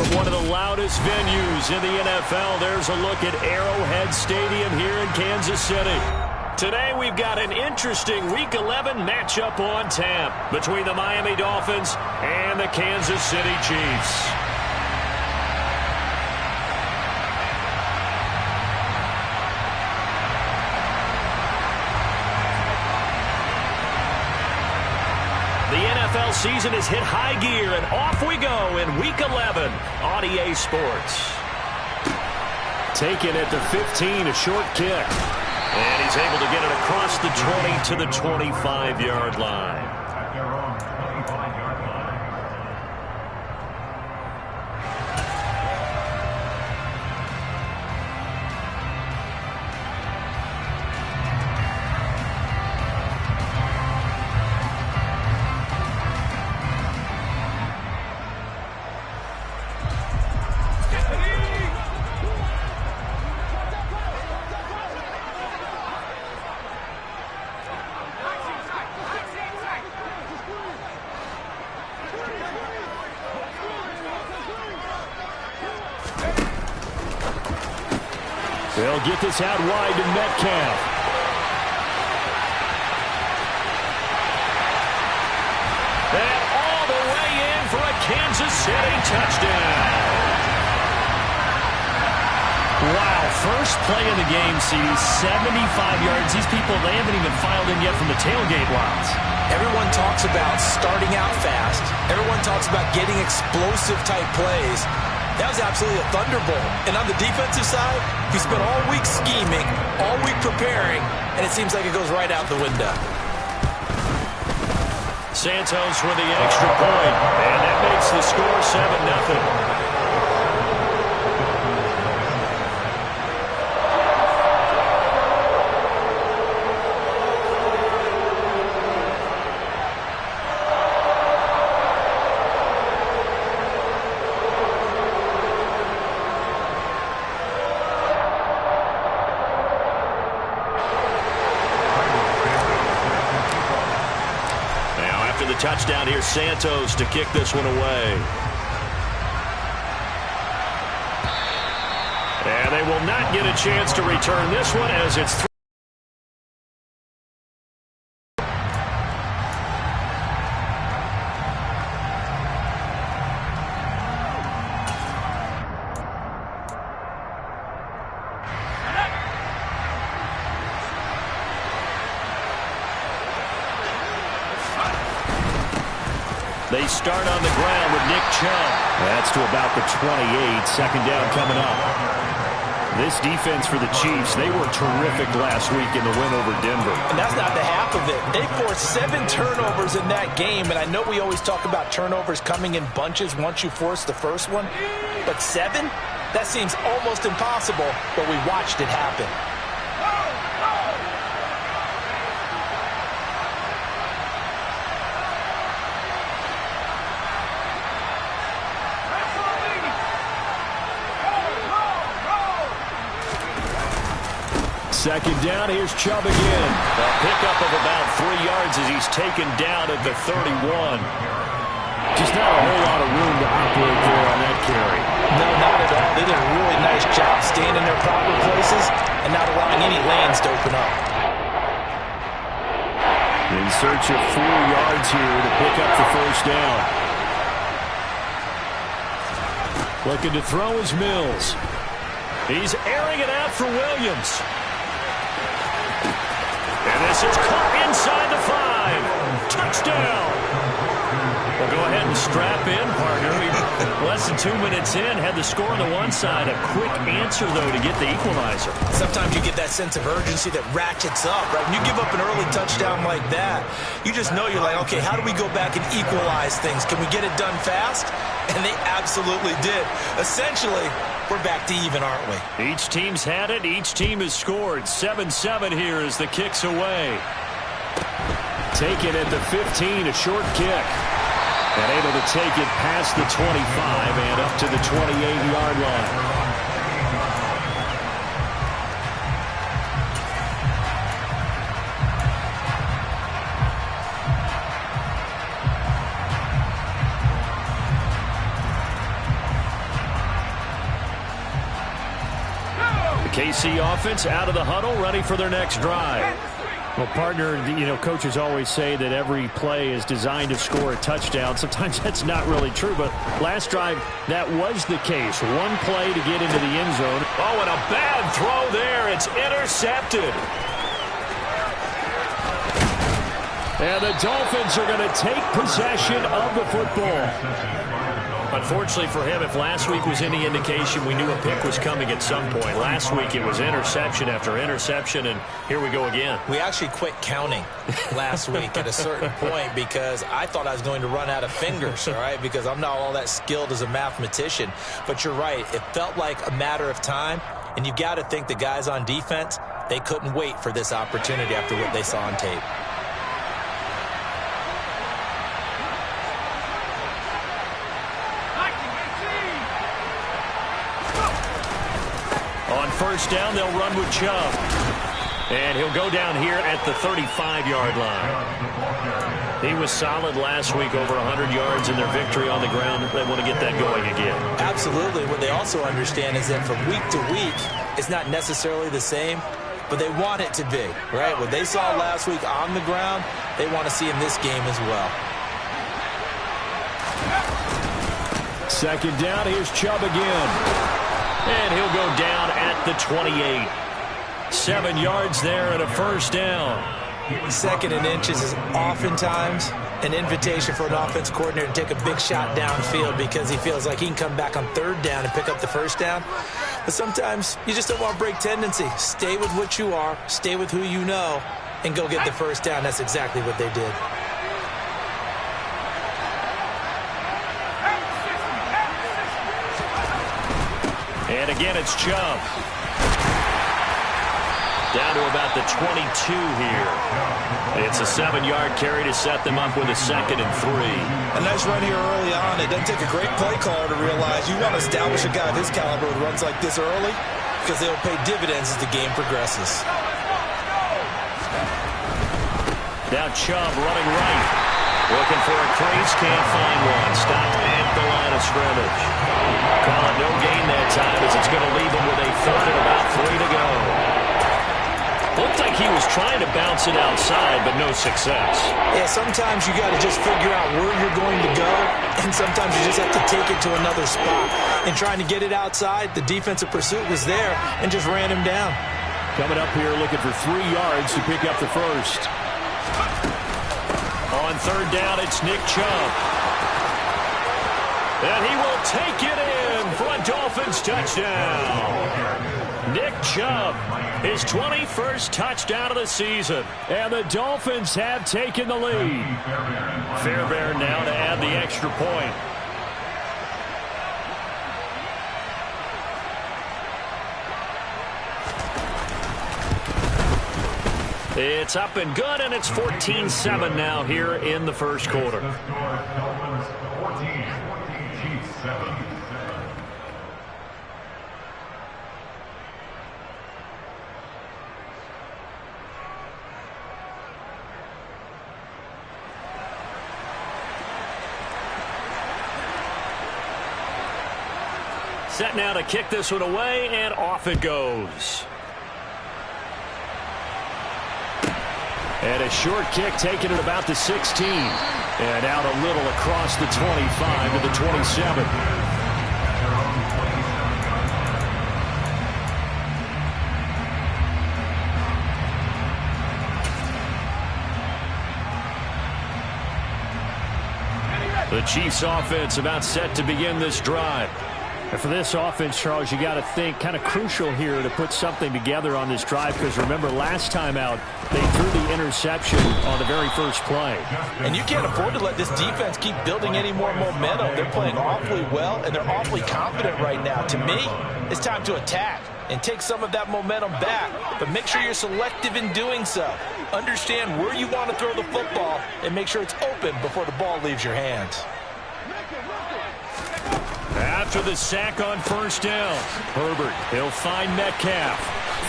from one of the loudest venues in the NFL. There's a look at Arrowhead Stadium here in Kansas City. Today we've got an interesting Week 11 matchup on tap between the Miami Dolphins and the Kansas City Chiefs. The NFL season has hit high gear, and off we go in Week 11 on EA Sports. Taken at the 15, a short kick. And he's able to get it across the 20 to the 25-yard line. They'll get this out wide to Metcalf. And all the way in for a Kansas City touchdown. Wow, first play of the game sees 75 yards. These people, they haven't even filed in yet from the tailgate lines. Everyone talks about starting out fast. Everyone talks about getting explosive type plays. That was absolutely a thunderbolt. And on the defensive side, he spent all week scheming, all week preparing, and it seems like it goes right out the window. Santos with the extra point, and that makes the score 7-0. Touchdown here, Santos to kick this one away. And they will not get a chance to return this one as it's They start on the ground with Nick Chubb. That's to about the 28. Second down coming up. This defense for the Chiefs, they were terrific last week in the win over Denver. And that's not the half of it. They forced 7 turnovers in that game, and I know we always talk about turnovers coming in bunches once you force the first one. But 7? That seems almost impossible, but we watched it happen. Second down, here's Chubb again. A pickup of about 3 yards as he's taken down at the 31. Just not a whole lot of room to operate there on that carry. No, not at all. They did a really nice job staying in their proper places and not allowing any lanes to open up. In search of 4 yards here to pick up the first down. Looking to throw is Mills. He's airing it out for Williams. And this is caught inside the 5. Touchdown. Well, go ahead and strap in, partner. Less than 2 minutes in, had the score on the one side. A quick answer, though, to get the equalizer. Sometimes you get that sense of urgency that ratchets up, right? When you give up an early touchdown like that, you just know you're like, okay, how do we go back and equalize things? Can we get it done fast? And they absolutely did. Essentially, we're back to even, aren't we? Each team's had it. Each team has scored. 7-7 here as the kick's away. Taken at the 15, a short kick. And able to take it past the 25 and up to the 28-yard line. KC offense out of the huddle, ready for their next drive. Well, partner, coaches always say that every play is designed to score a touchdown. Sometimes that's not really true, but last drive, that was the case. One play to get into the end zone. Oh, and a bad throw there. It's intercepted. And the Dolphins are going to take possession of the football. Unfortunately for him, if last week was any indication, we knew a pick was coming at some point. Last week it was interception after interception, and here we go again. We actually quit counting last week at a certain point because I thought I was going to run out of fingers, all right, because I'm not all that skilled as a mathematician. But you're right. It felt like a matter of time, and you've got to think the guys on defense, they couldn't wait for this opportunity after what they saw on tape. On first down, they'll run with Chubb. And he'll go down here at the 35-yard line. He was solid last week, over 100 yards in their victory on the ground. They want to get that going again. Absolutely. What they also understand is that from week to week, it's not necessarily the same, but they want it to be, right? What they saw last week on the ground, they want to see in this game as well. Second down, here's Chubb again. And he'll go down at the 28. 7 yards there and a first down. Second and inches is oftentimes an invitation for an offense coordinator to take a big shot downfield because he feels like he can come back on third down and pick up the first down. But sometimes you just don't want to break tendency. Stay with what you are, stay with who you know, and go get the first down. That's exactly what they did. And again, it's Chubb. Down to about the 22 here. It's a 7-yard carry to set them up with a 2nd and 3. A nice run here early on. It doesn't take a great play caller to realize you want to establish a guy of his caliber who runs like this early because they'll pay dividends as the game progresses. Now Chubb running right. Looking for a crease, can't find one. Stopped at the line of scrimmage. Call it no gain that time as it's going to leave him with a 3rd and about 3 to go. Looked like he was trying to bounce it outside, but no success. Yeah, sometimes you got to just figure out where you're going to go, and sometimes you just have to take it to another spot. And trying to get it outside, the defensive pursuit was there and just ran him down. Coming up here looking for 3 yards to pick up the first. On third down, it's Nick Chubb. And he will take it in for a Dolphins touchdown. Nick Chubb, his 21st touchdown of the season. And the Dolphins have taken the lead. Fairbairn now to add the extra point. It's up and good, and it's 14-7 now here in the first quarter. Set now to kick this one away, and off it goes. And a short kick taken at about the 16. And out a little across the 25 to the 27. The Chiefs offense about set to begin this drive. And for this offense, Charles, you got to think kind of crucial here to put something together on this drive because remember last time out they threw the interception on the very first play. And you can't afford to let this defense keep building any more momentum. They're playing awfully well and they're awfully confident right now. To me, it's time to attack and take some of that momentum back, but make sure you're selective in doing so. Understand where you want to throw the football and make sure it's open before the ball leaves your hands. After the sack on first down, Herbert, he'll find Metcalf.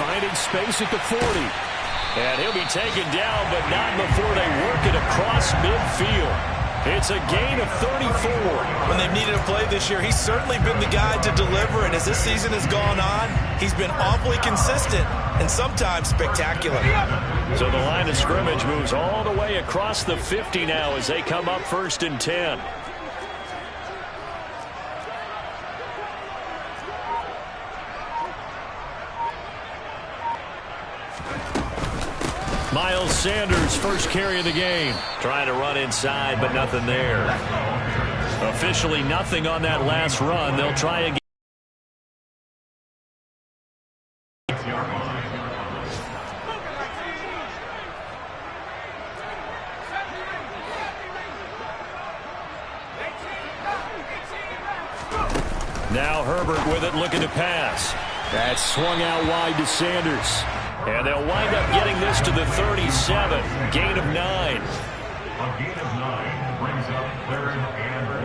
Finding space at the 40. And he'll be taken down, but not before they work it across midfield. It's a gain of 34. When they've needed a play this year, he's certainly been the guy to deliver, and as this season has gone on, he's been awfully consistent and sometimes spectacular. So the line of scrimmage moves all the way across the 50 now as they come up 1st and 10. Miles Sanders, first carry of the game. Trying to run inside, but nothing there. Officially nothing on that last run. They'll try again. Now Herbert with it, looking to pass. That's swung out wide to Sanders. And they'll wind up getting this to the 37. Gain of 9. A gain of 9 brings up 3rd and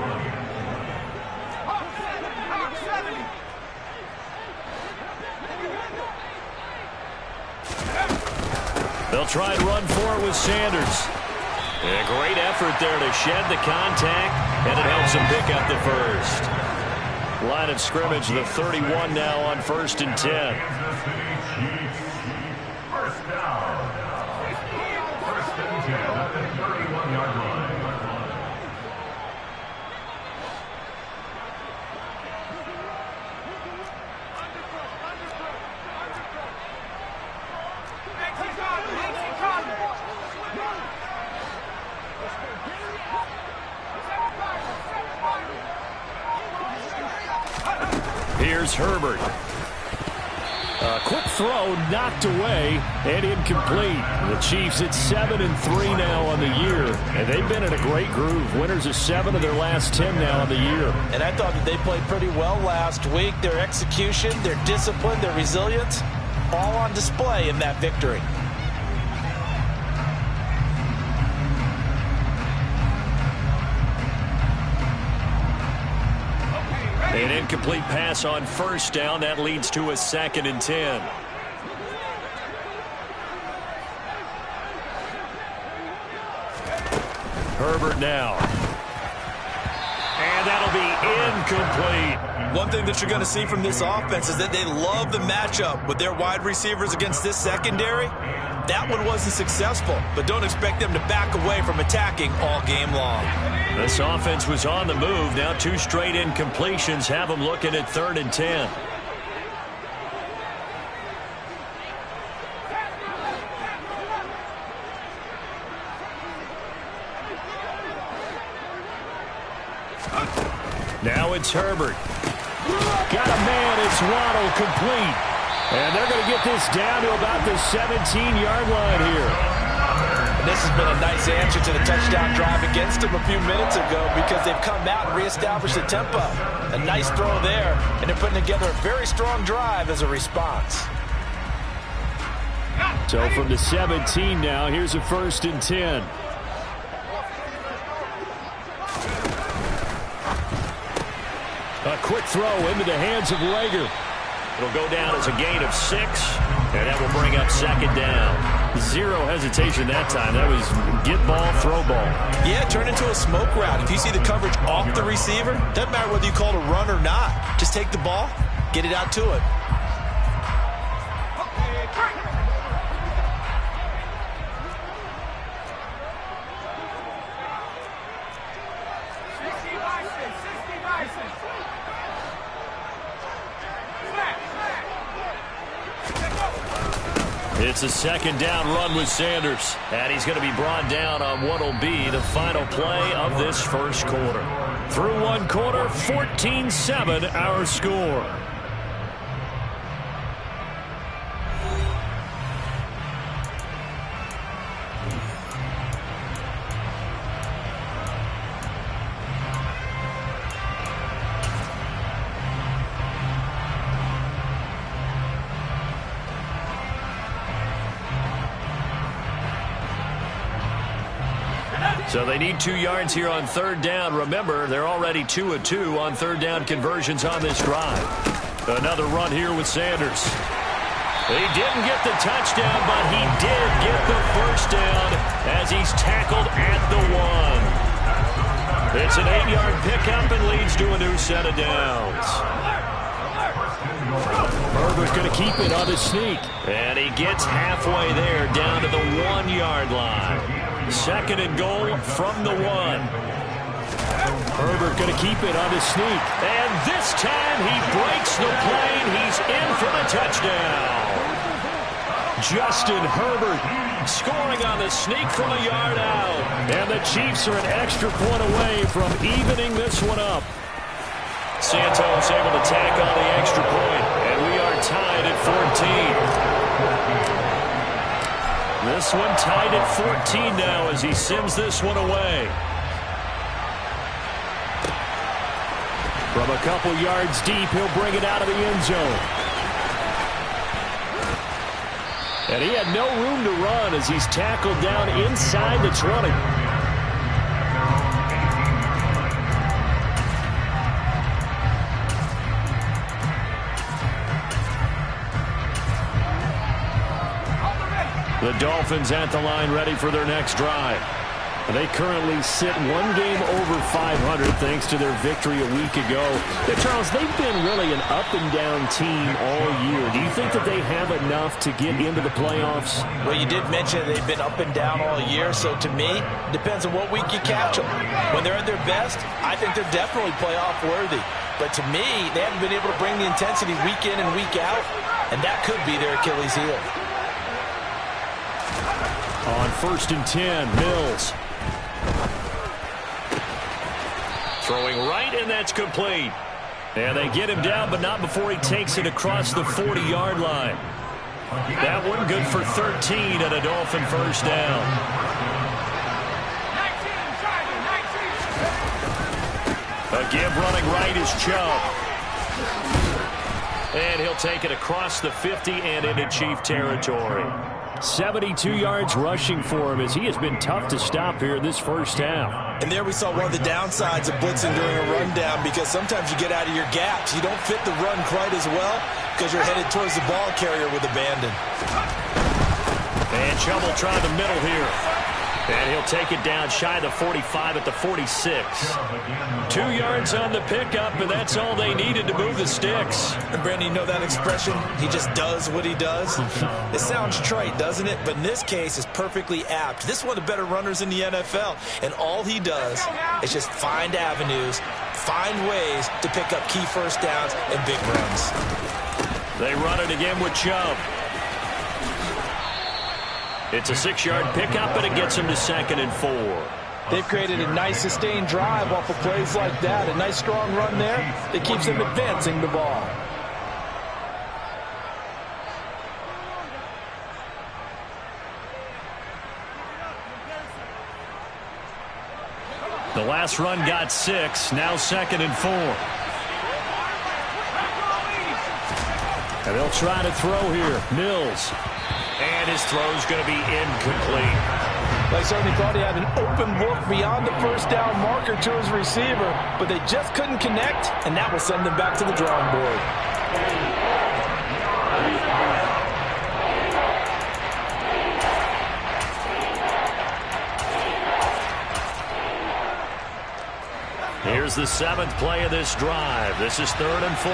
1. They'll try and run for it with Sanders. A great effort there to shed the contact, and it helps him pick up the first. Line of scrimmage, the 31 now on 1st and 10. First down. 1st and 10 at the 31-yard line. Here's Herbert. A quick throw knocked away and incomplete. The Chiefs at 7-3 now on the year, and they've been in a great groove. Winners of 7 of their last 10 now on the year. And I thought that they played pretty well last week. Their execution, their discipline, their resilience, all on display in that victory. An incomplete pass on 1st down. That leads to a 2nd and 10. Herbert now. And that'll be incomplete. One thing that you're going to see from this offense is that they love the matchup with their wide receivers against this secondary. That one wasn't successful, but don't expect them to back away from attacking all game long. This offense was on the move. Now 2 straight incompletions have them looking at 3rd and 10. Now it's Herbert. Got a man. It's Waddle, complete. And they're going to get this down to about the 17-yard line here. This has been a nice answer to the touchdown drive against them a few minutes ago because they've come out and reestablished the tempo. A nice throw there, and they're putting together a very strong drive as a response. So from the 17 now, here's a 1st and 10. A quick throw into the hands of Rager. It'll go down as a gain of 6, and that will bring up 2nd down. Zero hesitation that time. That was get ball, throw ball. Yeah, turn into a smoke route. If you see the coverage off the receiver, doesn't matter whether you call it a run or not. Just take the ball, get it out to it. It's a 2nd down run with Sanders. And he's going to be brought down on what will be the final play of this 1st quarter. Through 1 quarter, 14-7 our score. So they need 2 yards here on 3rd down. Remember, they're already 2 of 2 on 3rd down conversions on this drive. Another run here with Sanders. He didn't get the touchdown, but he did get the 1st down as he's tackled at the 1. It's an 8-yard pickup and leads to a new set of downs. Herbert going to keep it on the sneak. And he gets halfway there, down to the 1-yard line. 2nd and goal from the 1. Herbert going to keep it on the sneak. And this time he breaks the plane. He's in for the touchdown. Justin Herbert scoring on the sneak from a yard out. And the Chiefs are an extra point away from evening this one up. Santos able to tack on the extra point, and we are tied at 14. This one tied at 14 now as he sends this one away. From a couple yards deep, he'll bring it out of the end zone. And he had no room to run as he's tackled down inside the 20. The Dolphins at the line ready for their next drive. They currently sit one game over 500 thanks to their victory a week ago. Now, Charles, they've been really an up-and-down team all year. Do you think that they have enough to get into the playoffs? Well, you did mention they've been up and down all year, so to me, it depends on what week you catch them. When they're at their best, I think they're definitely playoff worthy. But to me, they haven't been able to bring the intensity week in and week out, and that could be their Achilles heel. On 1st and 10, Mills. Throwing right, and that's complete. And they get him down, but not before he takes it across the 40-yard line. That one good for 13 and a Dolphin first down. A give running right is Chubb. And he'll take it across the 50 and into Chief territory. 72 yards rushing for him as he has been tough to stop here this first half. And there we saw one of the downsides of blitzing during a rundown, because sometimes you get out of your gaps. You don't fit the run quite as well because you're headed towards the ball carrier with abandon. And Chubb will try the middle here. And he'll take it down shy of the 45 at the 46. 2 yards on the pickup, and that's all they needed to move the sticks. And Brandon, you know that expression? He just does what he does. It sounds trite, doesn't it? But in this case, it's perfectly apt. This is one of the better runners in the NFL, and all he does is just find avenues, find ways to pick up key first downs and big runs. They run it again with Chubb. It's a 6-yard pickup, and it gets him to 2nd and 4. They've created a nice sustained drive off of plays like that. A nice strong run there that keeps them advancing the ball. The last run got 6, now 2nd and 4. And they'll try to throw here. Mills. And his throw's going to be incomplete. They certainly thought he had an open look beyond the first down marker to his receiver, but they just couldn't connect, and that will send them back to the drawing board. Here's the 7th play of this drive. This is 3rd and 4.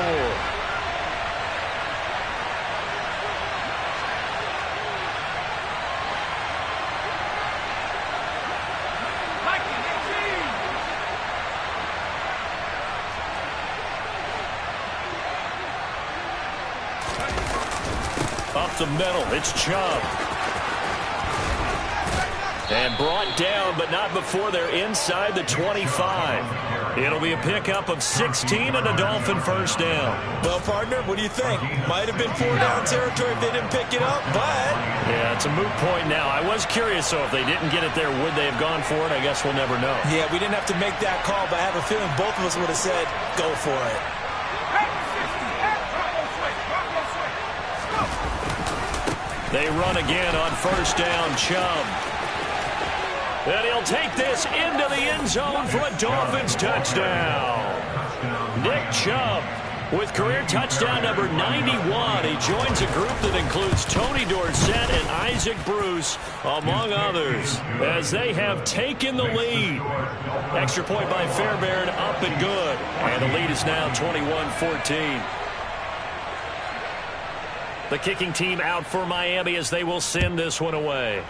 Up the middle, it's Chubb. And brought down, but not before they're inside the 25. It'll be a pickup of 16 and a Dolphin first down. Well, partner, what do you think? Might have been 4-down territory if they didn't pick it up, but... Yeah, it's a moot point now. I was curious, so if they didn't get it there, would they have gone for it? I guess we'll never know. Yeah, we didn't have to make that call, but I have a feeling both of us would have said, go for it. They run again on first down, Chubb. And he'll take this into the end zone for a Dolphins touchdown. Nick Chubb With career touchdown number 91, he joins a group that includes Tony Dorsett and Isaac Bruce, among others, as they have taken the lead. Extra point by Fairbairn, up and good. And the lead is now 21-14. The kicking team out for Miami as they will send this one away.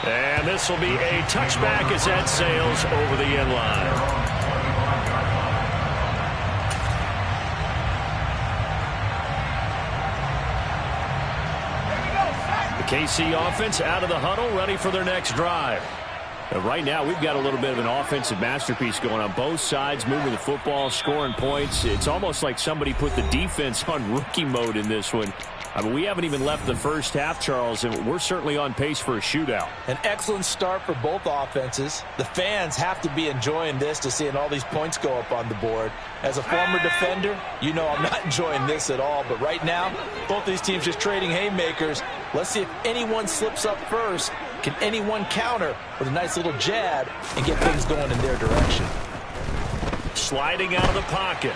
And this will be a touchback as that sails over the end line. The KC offense out of the huddle, ready for their next drive. Right now, we've got a little bit of an offensive masterpiece going on both sides, moving the football, scoring points. It's almost like somebody put the defense on rookie mode in this one. I mean, we haven't even left the first half, Charles, and we're certainly on pace for a shootout. An excellent start for both offenses. The fans have to be enjoying this to seeing all these points go up on the board. As a former defender, you know I'm not enjoying this at all. But right now, both these teams just trading haymakers. Let's see if anyone slips up first. Can anyone counter with a nice little jab and get things going in their direction? Sliding out of the pocket.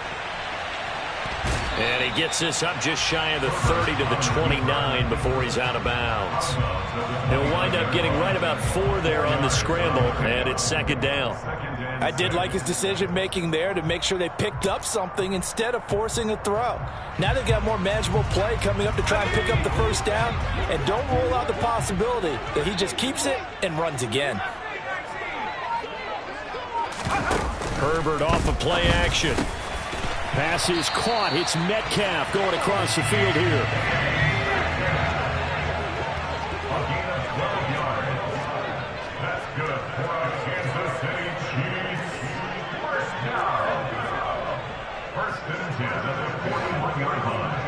And he gets this up just shy of the 30 to the 29 before he's out of bounds. He'll wind up getting right about 4 there on the scramble, and it's second down. I did like his decision-making there to make sure they picked up something instead of forcing a throw. Now they've got more manageable play coming up to try and pick up the first down, and don't rule out the possibility that he just keeps it and runs again. Herbert off of play action. Pass is caught. It's Metcalf going across the field here. A gain of 12 yards. That's good for a Kansas City Chiefs first down. First and 10 at the 41-yard line.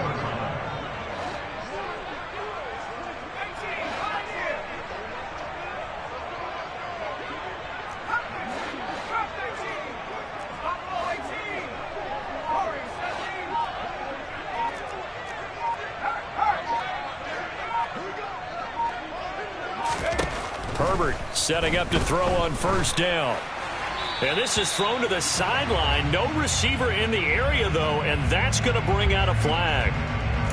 Herbert setting up to throw on first down. And this is thrown to the sideline. No receiver in the area, though, and that's going to bring out a flag.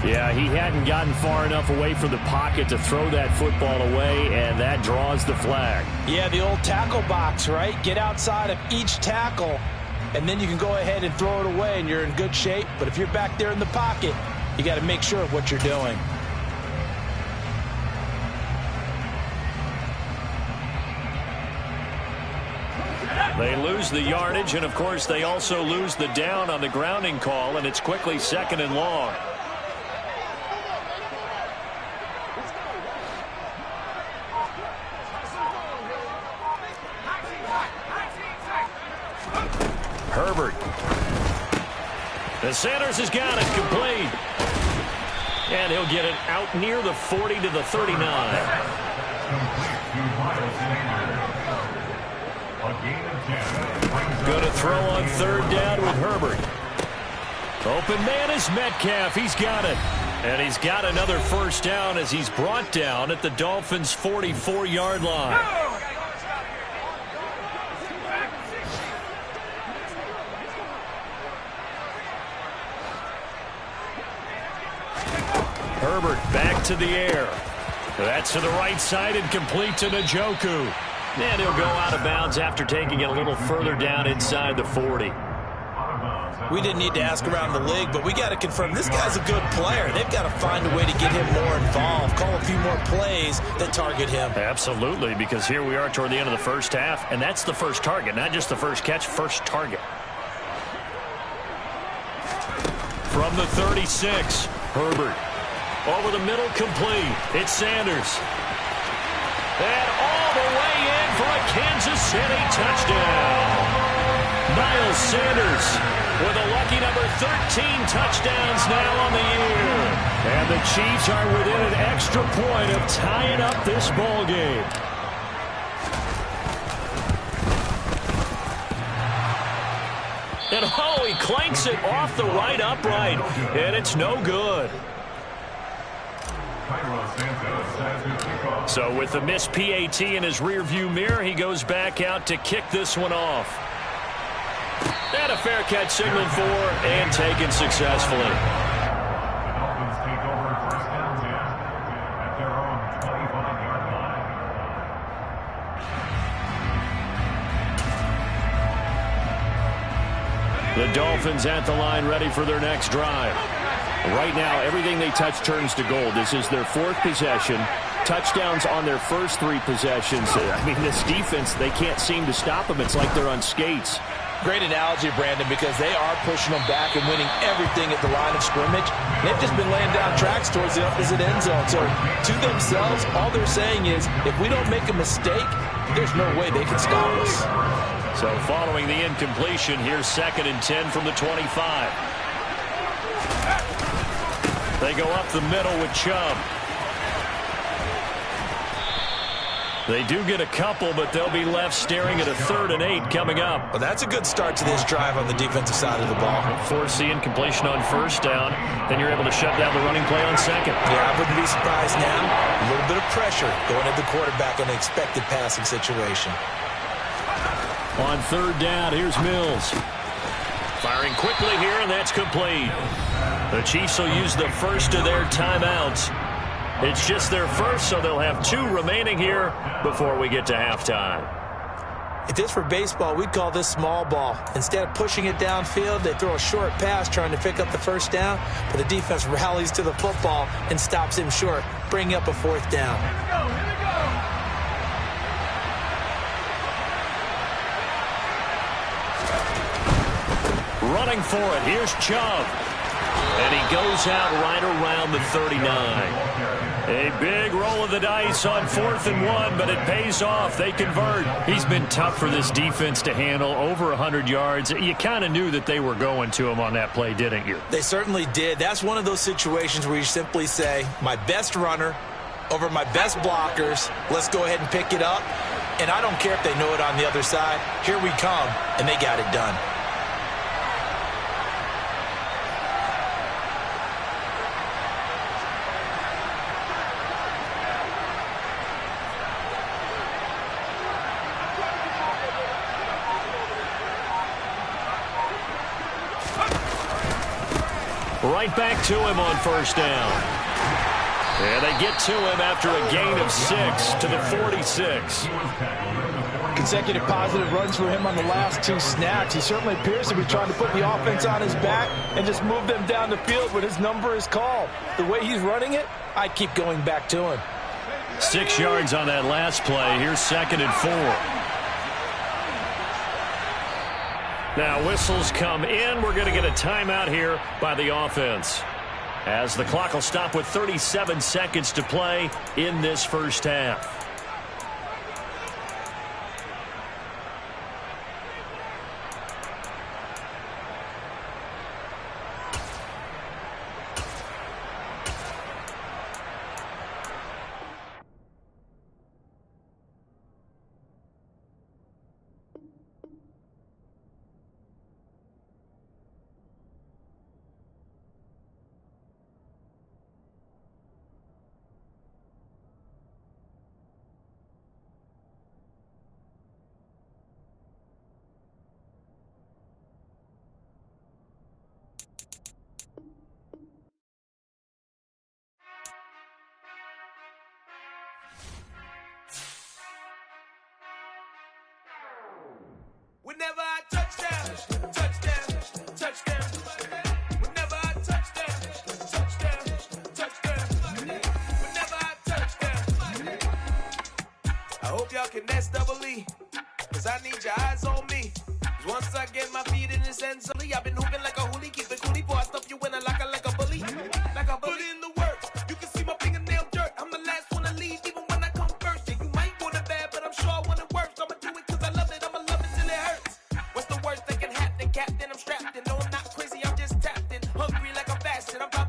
Yeah, he hadn't gotten far enough away from the pocket to throw that football away, and that draws the flag. Yeah, the old tackle box, right? Get outside of each tackle, and then you can go ahead and throw it away, and you're in good shape. But if you're back there in the pocket, you got to make sure of what you're doing. They lose the yardage, and, of course, they also lose the down on the grounding call, and it's quickly second and long. Herbert. And Sanders has got it complete. And he'll get it out near the 40 to the 39. Going to throw on third down with Herbert. Open man is Metcalf. He's got it. And he's got another first down as he's brought down at the Dolphins' 44-yard line. Herbert back to the air. That's to the right side and complete to Njoku. And he'll go out of bounds after taking it a little further down inside the 40. We didn't need to ask around the league, but we got to confirm this guy's a good player. They've got to find a way to get him more involved, call a few more plays that target him. Absolutely, because here we are toward the end of the first half, and that's the first target, not just the first catch, first target. From the 36, Herbert. Over the middle, complete. It's Sanders. And all the way in for a Kansas City touchdown. Miles Sanders with a lucky number 13 touchdowns now on the year. And the Chiefs are within an extra point of tying up this ball game. And oh, he clanks it off the right upright. And it's no good. So with the missed PAT in his rearview mirror, he goes back out to kick this one off. a fair catch signaled for and taken successfully. The Dolphins take over first down 10 at their own 25-yard line. The Dolphins at the line, ready for their next drive. Right now, everything they touch turns to gold. This is their fourth possession. Touchdowns on their first three possessions. I mean, this defense, they can't seem to stop them. It's like they're on skates. Great analogy, Brandon, because they are pushing them back and winning everything at the line of scrimmage. They've just been laying down tracks towards the opposite end zone. So to themselves, all they're saying is, if we don't make a mistake, there's no way they can stop us. So following the incompletion, here's 2nd and 10 from the 25. They go up the middle with Chubb. They do get a couple, but they'll be left staring at a 3rd and 8 coming up. Well, that's a good start to this drive on the defensive side of the ball. Force the incompletion on first down, then you're able to shut down the running play on second. Yeah, I wouldn't be surprised now. A little bit of pressure going at the quarterback on an expected passing situation. On 3rd down, here's Mills. Firing quickly here, and that's complete. The Chiefs will use the first of their timeouts. It's just their first, so they'll have 2 remaining here before we get to halftime. If this were baseball, we'd call this small ball. Instead of pushing it downfield, they throw a short pass trying to pick up the first down, but the defense rallies to the football and stops him short, bringing up a 4th down. Running for it, here's Chubb. And he goes out right around the 39. A big roll of the dice on 4th and 1, but it pays off. They convert. He's been tough for this defense to handle, over 100 yards. You kind of knew that they were going to him on that play, didn't you? They certainly did. That's one of those situations where you simply say, my best runner over my best blockers. Let's go ahead and pick it up. And I don't care if they know it on the other side. Here we come, and they got it done. Right back to him on first down. And they get to him after a gain of 6 to the 46. Consecutive positive runs for him on the last 2 snaps. He certainly appears to be trying to put the offense on his back and just move them down the field when his number is called. The way he's running it, I keep going back to him. 6 yards on that last play. Here's 2nd and 4. Now whistles come in. We're going to get a timeout here by the offense, as the clock will stop with 37 seconds to play in this first half. Whenever I touchdown, touchdown, touchdown. Whenever I touchdown, touchdown, touchdown. Whenever I touchdown. I hope y'all can nest double E, cause I need your eyes on me. Cause once I get my feet in this end zone, I've been hooping like a hoolie, keep it coolie, boy, I stuff you in a locker like a bully. Like a bully.